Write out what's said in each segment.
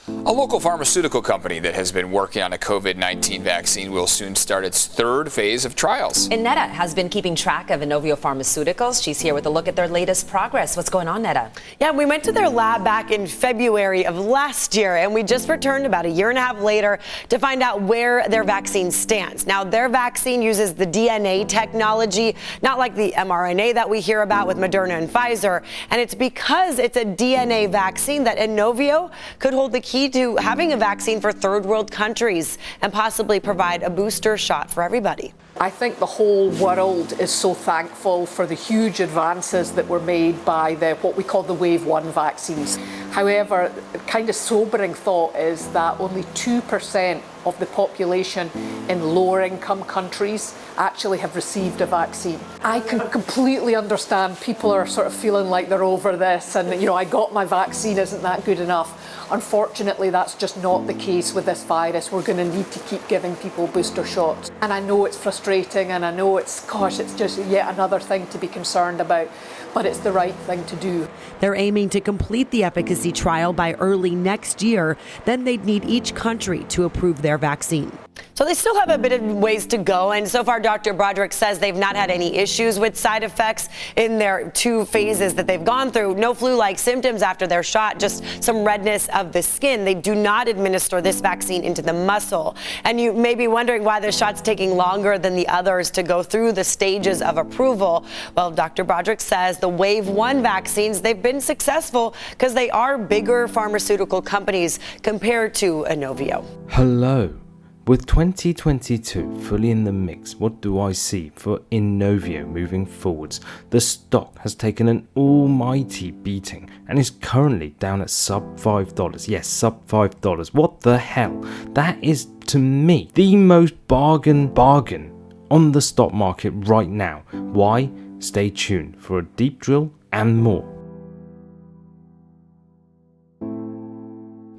A local pharmaceutical company that has been working on a COVID-19 vaccine will soon start its third phase of trials. Netta has been keeping track of Inovio Pharmaceuticals. She's here with a look at their latest progress. What's going on, Netta? Yeah, we went to their lab back in February of last year, and we just returned about a year and a half later to find out where their vaccine stands. Now, their vaccine uses the DNA technology, not like the mRNA that we hear about with Moderna and Pfizer. And it's because it's a DNA vaccine that Inovio could hold the key to having a vaccine for third world countries and possibly provide a booster shot for everybody. I think the whole world is so thankful for the huge advances that were made by what we call the Wave 1 vaccines. However, a kind of sobering thought is that only 2% of the population in lower income countries actually have received a vaccine. I can completely understand people are sort of feeling like they're over this and, I got my vaccine, isn't that good enough? Unfortunately, that's just not the case with this virus. We're going to need to keep giving people booster shots. And I know it's frustrating and I know it's just yet another thing to be concerned about, but it's the right thing to do. They're aiming to complete the efficacy trial by early next year. Then they'd need each country to approve their vaccine. So they still have a bit of ways to go, and so far Dr. Broderick says they've not had any issues with side effects in their 2 phases that they've gone through. No flu-like symptoms after their shot, just some redness of the skin. They do not administer this vaccine into the muscle. And you may be wondering why the shot's taking longer than the others to go through the stages of approval. Well, Dr. Broderick says the Wave 1 vaccines, they've been successful because they are bigger pharmaceutical companies compared to Inovio. Hello. With 2022 fully in the mix, what do I see for Inovio moving forwards? The stock has taken an almighty beating and is currently down at sub $5. Yes, sub $5. What the hell? That is, to me, the most bargain on the stock market right now. Why? Stay tuned for a deep drill and more.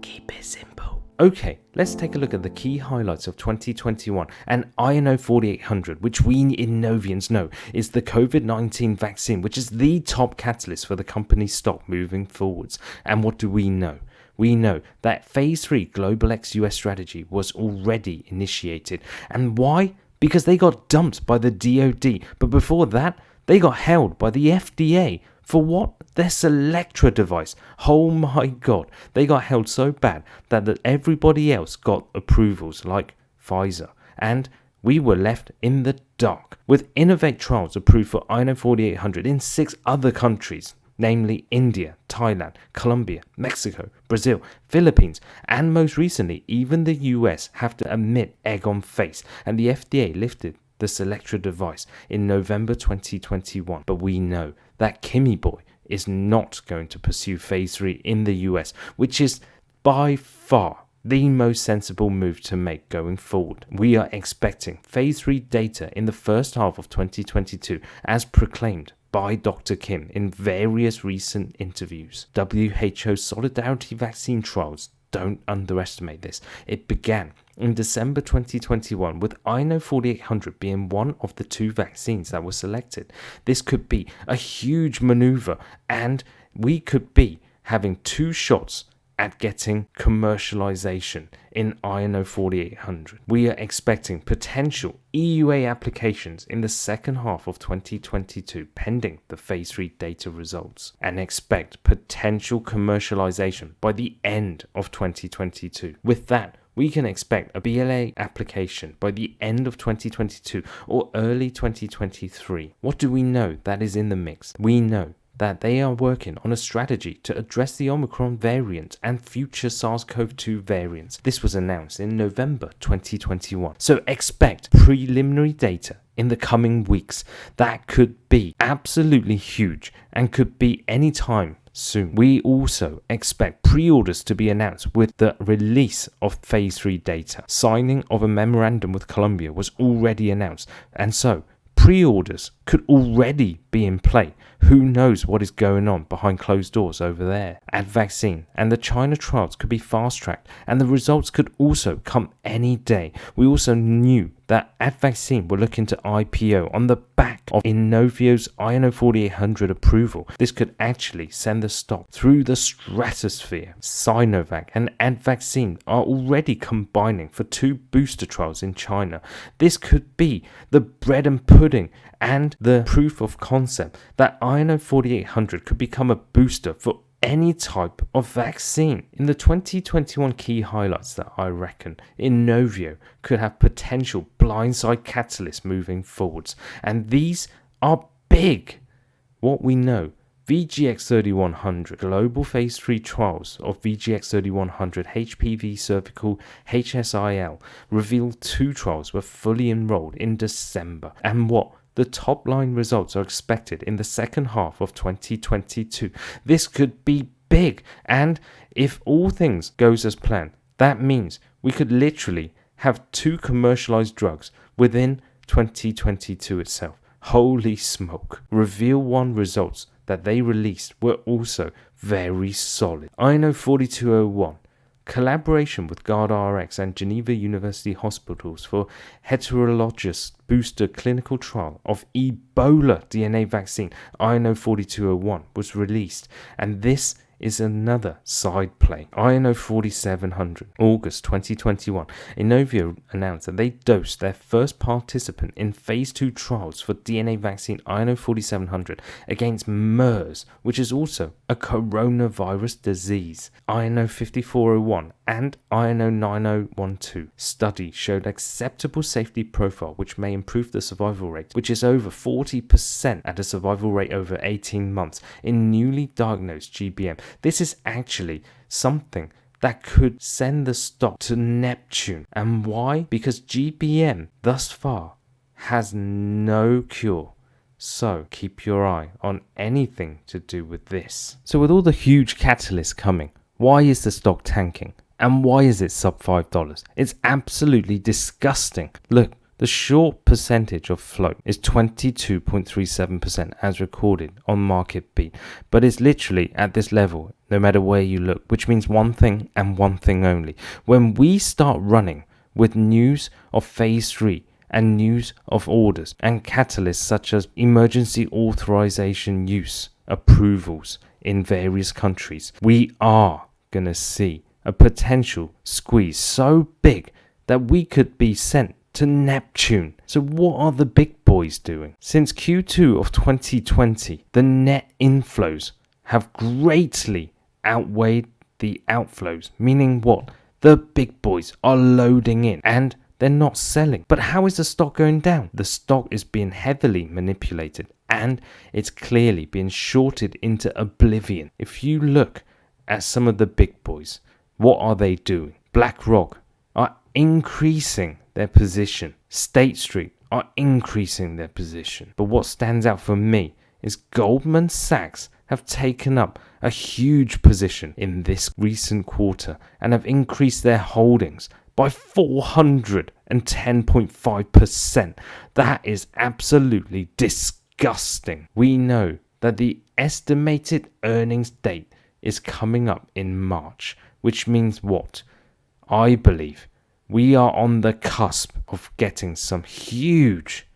Keep it simple. Okay, let's take a look at the key highlights of 2021 and INO 4800, which we Inovians know is the COVID-19 vaccine, which is the top catalyst for the company's stock moving forwards. And what do we know? We know that Phase 3 Global ex-US strategy was already initiated. And why? Because they got dumped by the DoD. But before that, they got held by the FDA. For what? Their Selectra device. Oh my god. They got held so bad that everybody else got approvals like Pfizer. And we were left in the dark. With Innovate trials approved for INO 4800 in 6 other countries, namely India, Thailand, Colombia, Mexico, Brazil, Philippines, and most recently even the US have to admit egg on face, and the FDA lifted the Selectra device in November 2021. But we know that Kimmy Boy is not going to pursue Phase 3 in the US, which is by far the most sensible move to make going forward. We are expecting Phase 3 data in the first half of 2022 as proclaimed by Dr. Kim in various recent interviews. WHO Solidarity Vaccine Trials, don't underestimate this. It began in December 2021 with INO 4800 being one of the 2 vaccines that were selected. This could be a huge maneuver and we could be having 2 shots at getting commercialization in INO 4800. We are expecting potential EUA applications in the second half of 2022 pending the Phase 3 data results, and expect potential commercialization by the end of 2022. With that, we can expect a BLA application by the end of 2022 or early 2023. What do we know that is in the mix? We know that they are working on a strategy to address the Omicron variant and future SARS-CoV-2 variants. This was announced in November 2021. So expect preliminary data in the coming weeks that could be absolutely huge and could be any time soon. We also expect pre-orders to be announced with the release of Phase 3 data. Signing of a memorandum with Colombia was already announced, and so pre-orders could already be in play Who knows what is going on behind closed doors over there at vaccine, and the China trials could be fast-tracked and the results could also come any day. We also knew that at vaccine we're looking to IPO on the back of Inovio's INO 4800 approval. This could actually send the stock through the stratosphere. Sinovac and Advaccine are already combining for 2 booster trials in China. This could be the bread and pudding and the proof of concept that INO 4800 could become a booster for any type of vaccine. In the 2021 key highlights that I reckon Inovio could have potential blindside catalysts moving forwards, and these are big. What we know, VGX3100 global phase 3 trials of VGX3100 HPV cervical HSIL revealed 2 trials were fully enrolled in December, and the top line results are expected in the second half of 2022. This could be big, and if all things goes as planned, that means we could literally have 2 commercialized drugs within 2022 itself. Holy smoke. Reveal 1 results that they released were also very solid. INO 4201 collaboration with GuardRx and Geneva University Hospitals for heterologous booster clinical trial of Ebola DNA vaccine INO 4201 was released, and this is another side play. INO 4700 August 2021, Inovio announced that they dosed their first participant in phase 2 trials for DNA vaccine INO 4700 against MERS, which is also a coronavirus disease. INO 5401 and INO 9012 study showed acceptable safety profile which may improve the survival rate, which is over 40% at a survival rate over 18 months in newly diagnosed GBM. This is actually something that could send the stock to Neptune. And why? Because GBM thus far has no cure. So keep your eye on anything to do with this. So with all the huge catalysts coming, why is the stock tanking? And why is it sub $5? It's absolutely disgusting. Look, the short percentage of float is 22.37% as recorded on Market Beat, but it's literally at this level no matter where you look, which means one thing and one thing only. When we start running with news of phase 3 and news of orders and catalysts such as emergency authorization use approvals in various countries, we are going to see a potential squeeze so big that we could be sent to Neptune. So what are the big boys doing? Since Q2 of 2020, the net inflows have greatly outweighed the outflows, meaning what? The big boys are loading in and they're not selling. But how is the stock going down? The stock is being heavily manipulated and it's clearly being shorted into oblivion. If you look at some of the big boys, what are they doing? BlackRock are increasing their position. State Street are increasing their position. But what stands out for me is Goldman Sachs have taken up a huge position in this recent quarter and have increased their holdings by 410.5%. That is absolutely disgusting. We know that the estimated earnings date is coming up in March, which means what? I believe we are on the cusp of getting some huge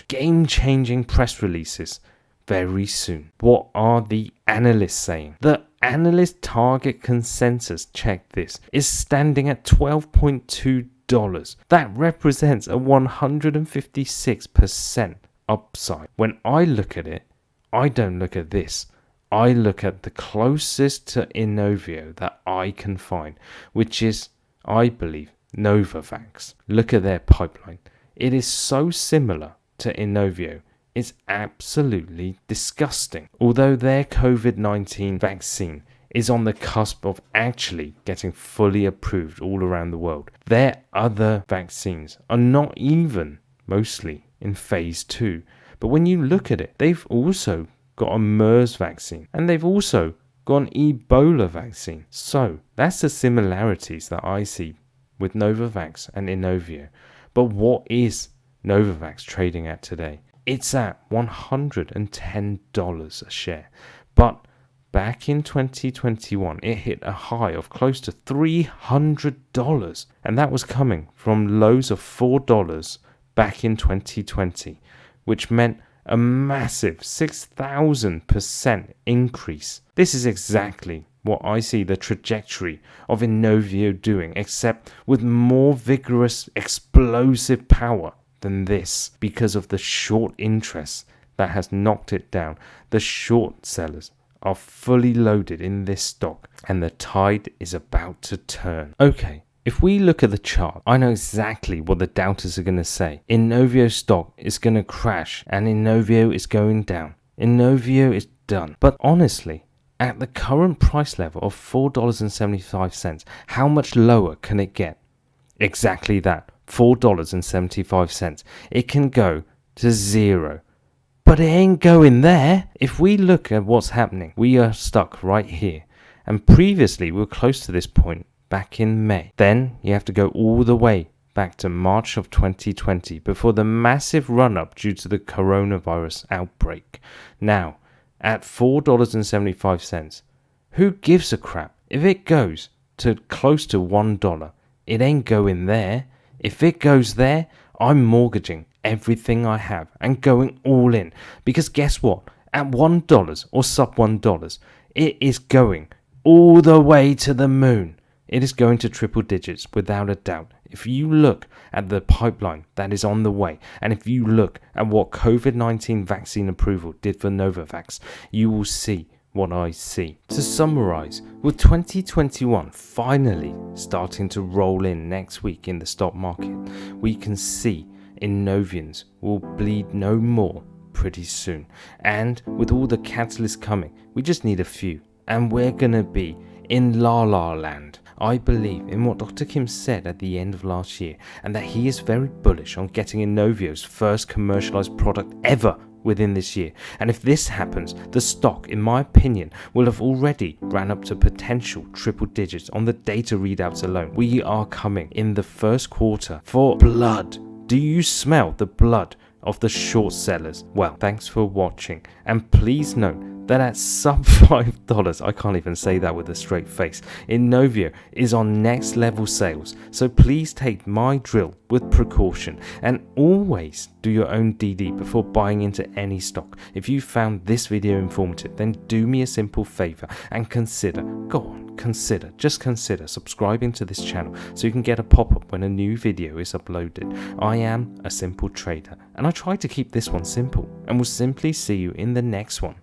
game-changing press releases very soon. What are the analysts saying? The analyst target consensus, check this, is standing at $12.2. That represents a 156% upside. When I look at it, I don't look at this. I look at the closest to Inovio that I can find, which is, I believe, Novavax. Look at their pipeline. It is so similar to Inovio. It's absolutely disgusting. Although their COVID-19 vaccine is on the cusp of actually getting fully approved all around the world, their other vaccines are not even mostly in phase 2. But when you look at it, they've also got a MERS vaccine and they've also got an Ebola vaccine. So that's the similarities that I see with Novavax and Inovio. But what is Novavax trading at today? it's at $110 a share. But back in 2021, it hit a high of close to $300, and that was coming from lows of $4 back in 2020, which meant a massive 6,000% increase. This is exactly what I see the trajectory of Inovio doing, except with more vigorous, explosive power than this, because of the short interest that has knocked it down. The short sellers are fully loaded in this stock, and the tide is about to turn. Okay, if we look at the chart, I know exactly what the doubters are going to say. Inovio stock is going to crash and Inovio is going down. Inovio is done. But honestly, at the current price level of $4.75, how much lower can it get? Exactly that, $4.75. It can go to zero. But it ain't going there. If we look at what's happening, we are stuck right here. And previously we were close to this point back in May. Then you have to go all the way back to March of 2020 before the massive run up due to the coronavirus outbreak. Now, at $4.75, who gives a crap? If it goes to close to $1, it ain't going there. If it goes there, I'm mortgaging everything I have and going all in, because guess what? At $1 or sub $1, it is going all the way to the moon. It is going to triple digits without a doubt. If you look at the pipeline that is on the way, and if you look at what COVID-19 vaccine approval did for Novavax, you will see what I see. To summarize, with 2021 finally starting to roll in next week in the stock market, we can see Inovians will bleed no more pretty soon. And with all the catalysts coming, we just need a few, and we're gonna be in La La Land. I believe in what Dr. Kim said at the end of last year, and that he is very bullish on getting Inovio's first commercialized product ever within this year. And if this happens, the stock, in my opinion, will have already ran up to potential triple digits on the data readouts alone. We are coming in the first quarter for blood. Do you smell the blood of the short sellers? Well, thanks for watching, and please note that at sub $5, I can't even say that with a straight face, Inovio is on next level sales. So please take my drill with precaution, and always do your own DD before buying into any stock. If you found this video informative, then do me a simple favor and consider, just consider subscribing to this channel so you can get a pop-up when a new video is uploaded. I am a simple trader, and I try to keep this one simple, and will simply see you in the next one.